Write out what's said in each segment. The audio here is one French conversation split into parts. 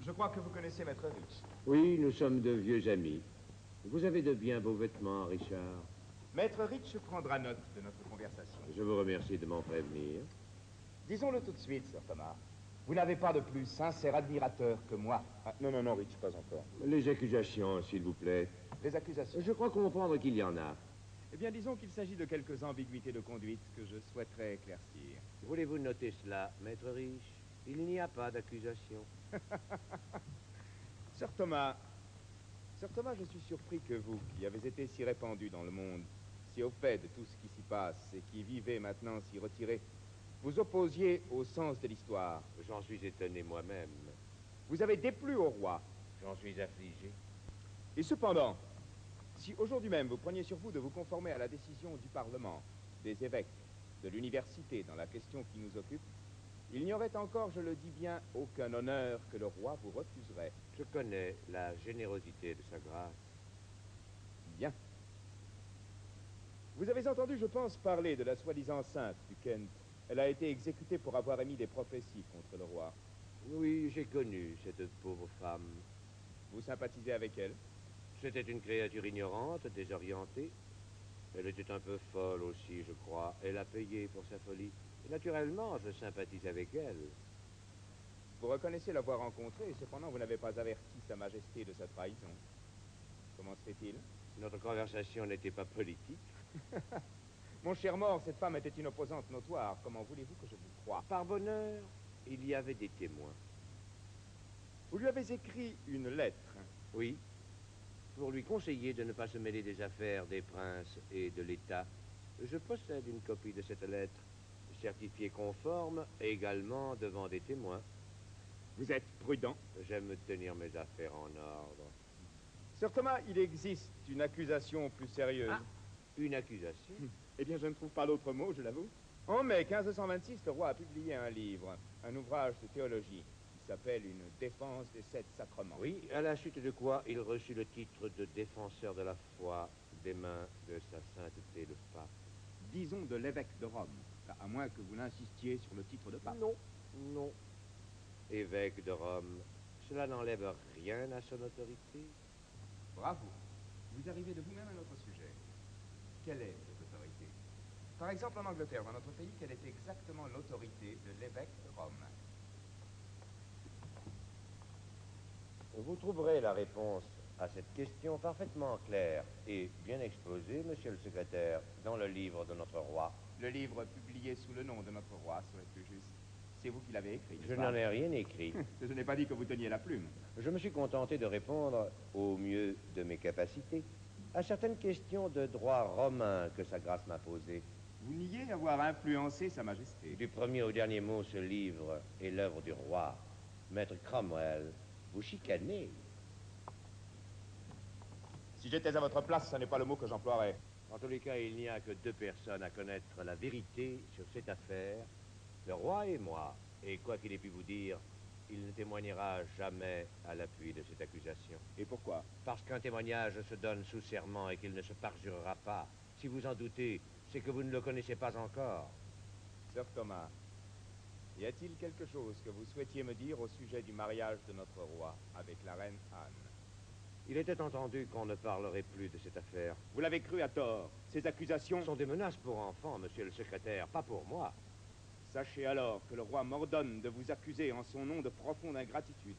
Je crois que vous connaissez Maître Rich. Oui, nous sommes de vieux amis. Vous avez de bien beaux vêtements, Richard. Maître Rich prendra note de notre conversation. Je vous remercie de m'en prévenir. Disons-le tout de suite, Sir Thomas. Vous n'avez pas de plus sincère admirateur que moi. Ah, non, Rich, pas encore. Les accusations, s'il vous plaît. Les accusations. Je crois comprendre qu'il y en a. Eh bien, disons qu'il s'agit de quelques ambiguïtés de conduite que je souhaiterais éclaircir. Voulez-vous noter cela, Maître Rich? Il n'y a pas d'accusation. Sir Thomas, je suis surpris que vous, qui avez été si répandu dans le monde, si au fait de tout ce qui s'y passe et qui vivez maintenant si retiré, vous opposiez au sens de l'histoire. J'en suis étonné moi-même. Vous avez déplu au roi. J'en suis affligé. Et cependant, si aujourd'hui même vous preniez sur vous de vous conformer à la décision du Parlement, des évêques, de l'université dans la question qui nous occupe, il n'y aurait encore, je le dis bien, aucun honneur que le roi vous refuserait. Je connais la générosité de sa grâce. Bien. Vous avez entendu, je pense, parler de la soi-disant sainte du Kent. Elle a été exécutée pour avoir émis des prophéties contre le roi. Oui, j'ai connu cette pauvre femme. Vous sympathisez avec elle? C'était une créature ignorante, désorientée. Elle était un peu folle aussi, je crois. Elle a payé pour sa folie. Et naturellement, je sympathise avec elle. Vous reconnaissez l'avoir rencontrée, et cependant vous n'avez pas averti Sa Majesté de sa trahison. Comment se fait-il? Notre conversation n'était pas politique. Mon cher mort, cette femme était une opposante notoire. Comment voulez-vous que je vous croie? Par bonheur, il y avait des témoins. Vous lui avez écrit une lettre. Oui, pour lui conseiller de ne pas se mêler des affaires des princes et de l'État. Je possède une copie de cette lettre, certifiée conforme, également devant des témoins. Vous êtes prudent. J'aime tenir mes affaires en ordre. Sir Thomas, il existe une accusation plus sérieuse. Ah, une accusation? Eh bien, je ne trouve pas d'autre mot, je l'avoue. En mai 1526, le roi a publié un livre, un ouvrage de théologie, qui s'appelle Une défense des 7 sacrements. Oui, à la suite de quoi il reçut le titre de défenseur de la foi des mains de sa sainteté le pape. Disons de l'évêque de Rome, à moins que vous n'insistiez sur le titre de pape. Non. Évêque de Rome, cela n'enlève rien à son autorité. Bravo. Vous arrivez de vous-même à notre sujet. Quelle est cette autorité? Par exemple, en Angleterre, dans notre pays, quelle est exactement l'autorité de l'évêque de Rome? Vous trouverez la réponse à cette question parfaitement claire et bien exposée, monsieur le secrétaire, dans le livre de notre roi. Le livre publié sous le nom de notre roi serait plus juste. C'est vous qui l'avez écrit, Je n'en ai rien écrit. Je n'ai pas dit que vous teniez la plume. Je me suis contenté de répondre au mieux de mes capacités à certaines questions de droit romain que sa grâce m'a posées. Vous niez avoir influencé Sa Majesté. Du premier au dernier mot, ce livre est l'œuvre du roi. Maître Cromwell, vous chicanez. Si j'étais à votre place, ce n'est pas le mot que j'emploierais. En tous les cas, il n'y a que deux personnes à connaître la vérité sur cette affaire, le roi et moi. Et quoi qu'il ait pu vous dire, il ne témoignera jamais à l'appui de cette accusation. Et pourquoi? Parce qu'un témoignage se donne sous serment et qu'il ne se parjurera pas. Si vous en doutez, c'est que vous ne le connaissez pas encore. Sir Thomas, y a-t-il quelque chose que vous souhaitiez me dire au sujet du mariage de notre roi avec la reine Anne? Il était entendu qu'on ne parlerait plus de cette affaire. Vous l'avez cru à tort. Ces accusations sont des menaces pour enfants, monsieur le secrétaire, pas pour moi. Sachez alors que le roi m'ordonne de vous accuser en son nom de profonde ingratitude.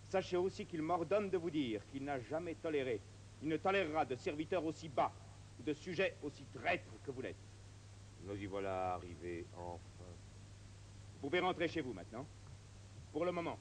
Sachez aussi qu'il m'ordonne de vous dire qu'il n'a jamais toléré, il ne tolérera de serviteurs aussi bas, ou de sujets aussi traîtres que vous l'êtes. Nous y voilà arrivés, enfin. Vous pouvez rentrer chez vous maintenant. Pour le moment.